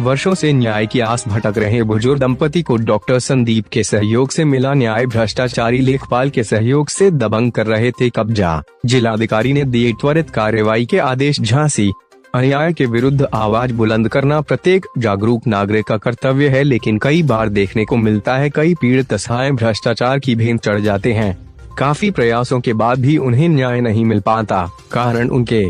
वर्षों से न्याय की आस भटक रहे बुजुर्ग दंपति को डॉक्टर संदीप के सहयोग से मिला न्याय। भ्रष्टाचारी लेखपाल के सहयोग से दबंग कर रहे थे कब्जा। जिलाधिकारी ने दिए त्वरित कार्रवाई के आदेश। झांसी, अन्याय के विरुद्ध आवाज बुलंद करना प्रत्येक जागरूक नागरिक का कर्तव्य है, लेकिन कई बार देखने को मिलता है कई पीड़ित असहाय भ्रष्टाचार की भेंट चढ़ जाते हैं। काफी प्रयासों के बाद भी उन्हें न्याय नहीं मिल पाता। कारण उनके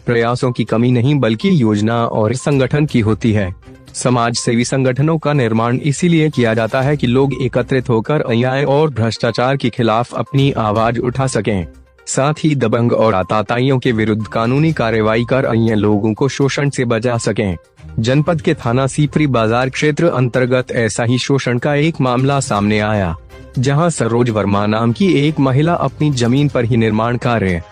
प्रयासों की कमी नहीं बल्कि योजना और संगठन की होती है। समाज सेवी संगठनों का निर्माण इसीलिए किया जाता है कि लोग एकत्रित होकर अन्याय और भ्रष्टाचार के खिलाफ अपनी आवाज उठा सकें। साथ ही दबंग और आताताइयों के विरुद्ध कानूनी कार्रवाई कर अन्य लोगों को शोषण से बचा सकें। जनपद के थाना सीपरी बाजार क्षेत्र अंतर्गत ऐसा ही शोषण का एक मामला सामने आया, जहां सरोज वर्मा नाम की एक महिला अपनी जमीन पर ही निर्माण कार्य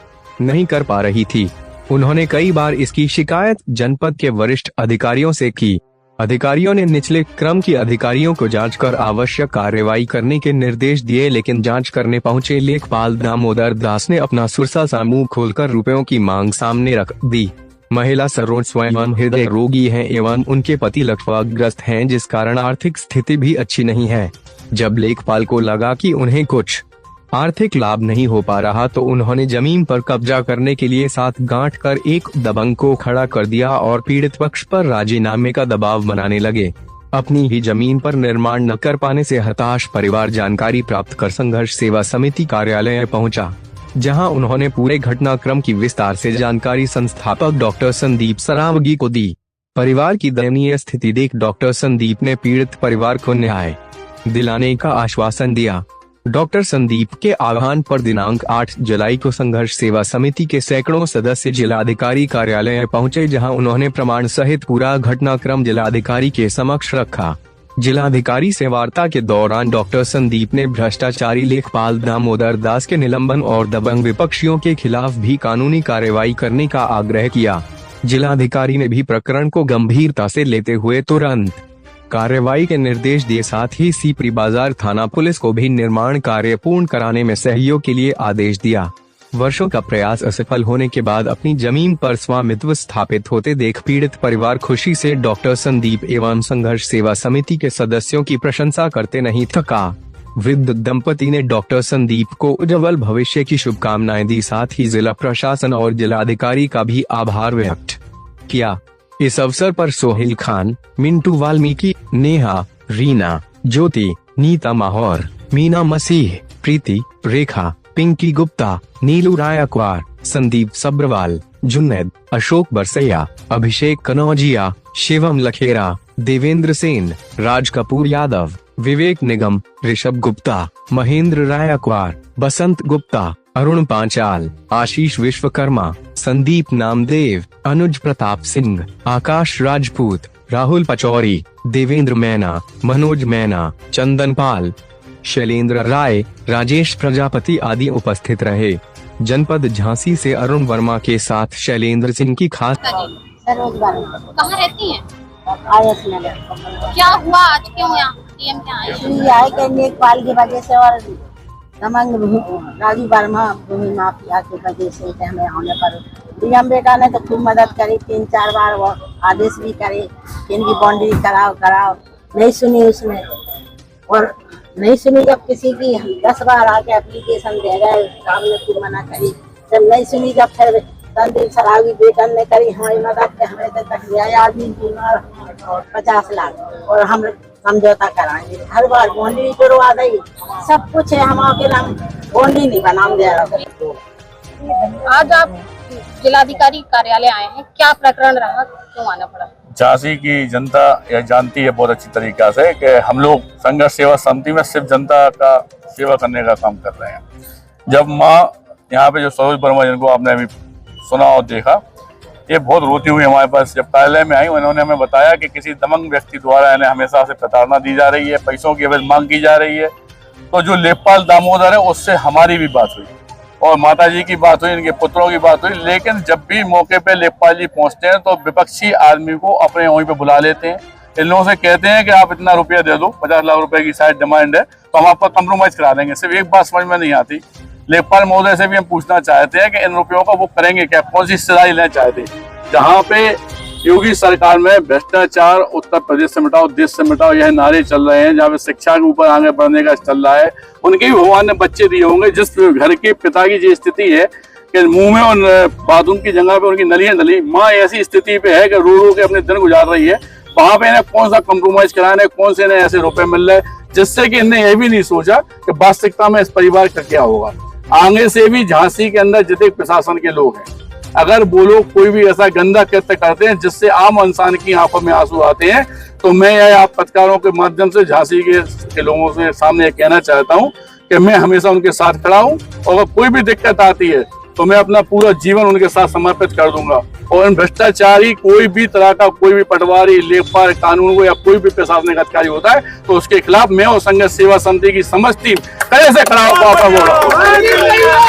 नहीं कर पा रही थी। उन्होंने कई बार इसकी शिकायत जनपद के वरिष्ठ अधिकारियों से की। अधिकारियों ने निचले क्रम के अधिकारियों को जांच कर आवश्यक कार्रवाई करने के निर्देश दिए, लेकिन जांच करने पहुंचे लेखपाल दामोदर दास ने अपना सुरसा सा मुंह खोलकर रुपयों की मांग सामने रख दी। महिला सरोज स्वयं हृदय रोगी हैं एवं उनके पति लकवाग्रस्त हैं, जिस कारण आर्थिक स्थिति भी अच्छी नहीं है। जब लेखपाल को लगा कि उन्हें कुछ आर्थिक लाभ नहीं हो पा रहा तो उन्होंने जमीन पर कब्जा करने के लिए साथ गांठ कर एक दबंग को खड़ा कर दिया और पीड़ित पक्ष पर राजीनामे का दबाव बनाने लगे। अपनी ही जमीन पर निर्माण न कर पाने से हताश परिवार जानकारी प्राप्त कर संघर्ष सेवा समिति कार्यालय पहुंचा, जहां उन्होंने पूरे घटनाक्रम की विस्तार से जानकारी संस्थापक डॉक्टर संदीप सरावगी को दी। परिवार की दयनीय स्थिति देख डॉक्टर संदीप ने पीड़ित परिवार को न्याय दिलाने का आश्वासन दिया। डॉक्टर संदीप के आह्वान पर दिनांक 8 जुलाई को संघर्ष सेवा समिति के सैकड़ों सदस्य जिलाधिकारी कार्यालय पहुंचे, जहां उन्होंने प्रमाण सहित पूरा घटनाक्रम जिलाधिकारी के समक्ष रखा। जिलाधिकारी से वार्ता के दौरान डॉक्टर संदीप ने भ्रष्टाचारी लेखपाल दामोदर दास के निलंबन और दबंग विपक्षियों के खिलाफ भी कानूनी कार्रवाई करने का आग्रह किया। जिलाधिकारी ने भी प्रकरण को गंभीरता से लेते हुए तुरंत कार्रवाई के निर्देश दिए। साथ ही सीपरी बाजार थाना पुलिस को भी निर्माण कार्य पूर्ण कराने में सहयोग के लिए आदेश दिया। वर्षों का प्रयास असफल होने के बाद अपनी जमीन पर स्वामित्व स्थापित होते देख पीड़ित परिवार खुशी से डॉक्टर संदीप एवं संघर्ष सेवा समिति के सदस्यों की प्रशंसा करते नहीं थका। वृद्ध दंपति ने डॉक्टर संदीप को उज्जवल भविष्य की शुभकामनाएं दी। साथ ही जिला प्रशासन और जिलाधिकारी का भी आभार व्यक्त किया। इस अवसर पर सोहेल खान, मिंटू वाल्मीकि, नेहा, रीना, ज्योति, नीता माहौर, मीना मसीह, प्रीति, रेखा, पिंकी गुप्ता, नीलू रायकवार, संदीप सब्रवाल, जुन्नैद, अशोक बरसैया, अभिषेक कनौजिया, शिवम लखेरा, देवेंद्र सेन, राज कपूर यादव, विवेक निगम, ऋषभ गुप्ता, महेंद्र रायकवार, बसंत गुप्ता, अरुण पांचाल, आशीष विश्वकर्मा, संदीप नामदेव, अनुज प्रताप सिंह, आकाश राजपूत, राहुल पचौरी, देवेंद्र मैना, मनोज मैना, चंदन पाल, शैलेंद्र राय, राजेश प्रजापति आदि उपस्थित रहे। जनपद झांसी से अरुण वर्मा के साथ शैलेंद्र सिंह की खास। कहाँ रहती हैं? आयस नगर। क्या हुआ आज, क्यों यहाँ डीएम क्या आए? आए के लेखपाल की वजह से और दबंग राजू वर्मा भूमि माफिया की वजह से हमें होने पर डीएम बेटा ने तो खूब मदद करी। 3-4 बार वो आदेश भी करे कि इनकी बाउंड्री कराओ, नहीं सुनी उसने। और नहीं सुनी जब किसी की 10 बार आके एप्लीकेशन दे गए, सामने फिर मना करी। जब नहीं सुनी जब फिर संदीप सरावगी बेटा ने करी हमारी मदद के हमें तक लिया आदमी बीमार 50 लाख और हम समझौता कराएंगे। हर बार बाउंड्री करवा दी, सब कुछ है, हम आके नाम बाउंड्री नहीं बना दे रहा। आज आप जिलाधिकारी कार्यालय आए हैं, क्या प्रकरण रहा, क्यों आना पड़ा? झांसी की जनता यह जानती है बहुत अच्छी तरीका से कि हम लोग संघर्ष सेवा समिति में सिर्फ जनता का सेवा करने का काम कर रहे हैं। जब माँ यहाँ पे जो सरोज वर्मा, जिनको आपने अभी सुना और देखा, ये बहुत रोती हुई हमारे पास जब कार्यालय में आई, उन्होंने हमें बताया कि किसी दबंग व्यक्ति द्वारा इन्हें हमेशा से प्रताड़ना दी जा रही है, पैसों की अवैध मांग की जा रही है। तो जो लेखपाल दामोदर है उससे हमारी भी बात हुई और माताजी की बात हुई, इनके पुत्रों की बात हुई। लेकिन जब भी मौके पे लेखपाल जी पहुंचते हैं तो विपक्षी आदमी को अपने वहीं पे बुला लेते हैं। इन लोगों से कहते हैं कि आप इतना रुपया दे दो, 50 लाख रुपए की शायद डिमांड है, तो हम आपका कंप्रोमाइज करा देंगे। सिर्फ एक बात समझ में नहीं आती, लेखपाल महोदय से भी हम पूछना चाहते हैं कि इन रुपयों का वो करेंगे क्या, कौन सी सजा लेना चाहते हैं। जहाँ पे योगी सरकार में भ्रष्टाचार उत्तर प्रदेश से मिटाओ, देश से मिटाओ, यह नारे चल रहे हैं। जहाँ पे शिक्षा के ऊपर आगे बढ़ने का चल रहा है, उनके भी भगवान ने बच्चे दिए होंगे। जिस घर के पिता की जो स्थिति है कि मुंह में और बाथरूम की जगह पे उनकी नलियां डली, माँ ऐसी स्थिति पे है कि रो रो के अपने दिन गुजार रही है। वहां पे इन्हें कौन सा कॉम्प्रोमाइज कराने, कौन से इन्हें ऐसे रुपए मिल रहे, जिससे कि इन्हें यह भी नहीं सोचा कि वास्तविकता में इस परिवार का क्या होगा। आगे से भी झांसी के अंदर जितने प्रशासन के लोग हैं, अगर वो लोग कोई भी ऐसा गंदा कृत्य करते हैं जिससे आम इंसान की आंखों में आंसू आते हैं, तो मैं यह आप पत्रकारों के माध्यम से झांसी के लोगों से सामने कहना चाहता हूं कि मैं हमेशा उनके साथ खड़ा हूं, और अगर कोई भी दिक्कत आती है तो मैं अपना पूरा जीवन उनके साथ समर्पित कर दूंगा। और इन भ्रष्टाचारी कोई भी तरह का, कोई भी पटवारी, लेखपाल, कानून को या कोई भी प्रशासनिक अधिकारी होता है तो उसके खिलाफ मैं और संघर्ष सेवा समिति की समस्त टीम कड़े से खड़ा होकर बोला।